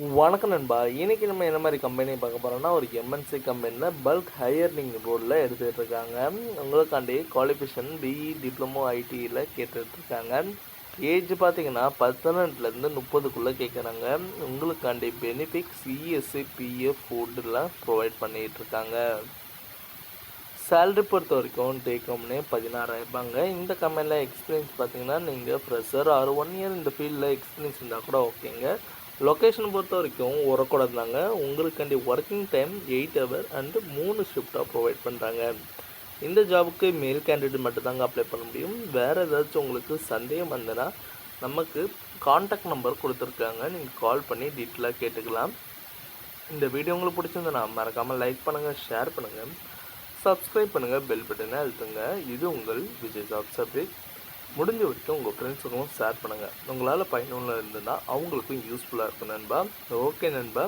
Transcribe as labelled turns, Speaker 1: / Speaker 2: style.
Speaker 1: வணக்கம் நண்பா. இன்னைக்கு நம்ம என்ன மாதிரி கம்பெனி பார்க்க போறோம்னா, ஒரு எம்என்சி கம்பெனியில் பல்க் ஹையரிங் ரோலில் எடுத்துகிட்டு இருக்காங்க. உங்களுக்காண்டி குவாலிஃபிகேஷன் பிஇ டிப்ளமோ ஐடியில் கேட்டுட்டு இருக்காங்க. ஏஜ் பார்த்தீங்கன்னா 18லேருந்து 30க்குள்ளே கேட்குறாங்க. உங்களுக்காண்டி பெனிஃபிட் சிஎஸ்சி பிஎஃப் ஃபுட்டெலாம் ப்ரொவைட் பண்ணிகிட்டு இருக்காங்க. சேலரி பொறுத்த வரைக்கும் டேக் ஹோம்னே 16,000 இந்த கம்பெனியில் எக்ஸ்பீரியன்ஸ் பார்த்தீங்கன்னா நீங்கள் ஃப்ரெஷர் ஆர் 1 இயர் இந்த ஃபீல்டில் எக்ஸ்பீரியன்ஸ் இருந்தால் கூட ஓகேங்க. லொக்கேஷன் பொறுத்த வரைக்கும் உரக்கூடாது தாங்க. உங்களுக்காண்டி ஒர்க்கிங் டைம் 8 ஹவர் அண்டு 3 ஷிஃப்டாக ப்ரொவைட் பண்ணுறாங்க. இந்த ஜாபுக்கு மேல் கேண்டிடேட் மட்டும்தாங்க அப்ளை பண்ண முடியும். வேறு ஏதாச்சும் உங்களுக்கு சந்தேகம் வந்ததுன்னா நமக்கு காண்டாக்ட் நம்பர் கொடுத்துருக்காங்க, நீங்கள் கால் பண்ணி டீட்டெயிலாக கேட்டுக்கலாம். இந்த வீடியோ உங்களுக்கு பிடிச்சிருந்ததுன்னா மறக்காமல் லைக் பண்ணுங்கள், ஷேர் பண்ணுங்கள், சப்ஸ்கிரைப் பண்ணுங்கள், பெல் பட்டனை அழுத்துங்க. இது உங்கள் விஜய் ஜாப் சப்ஜெக்ட். முடிஞ்ச வரைக்கும் உங்கள் ஃப்ரெண்ட்ஸுக்கும் ஷேர் பண்ணுங்கள். உங்களால் பயனுள்ள இருந்ததுன்னா அவங்களுக்கும் யூஸ்ஃபுல்லாக இருக்கும் நண்பா. ஓகே நண்பா,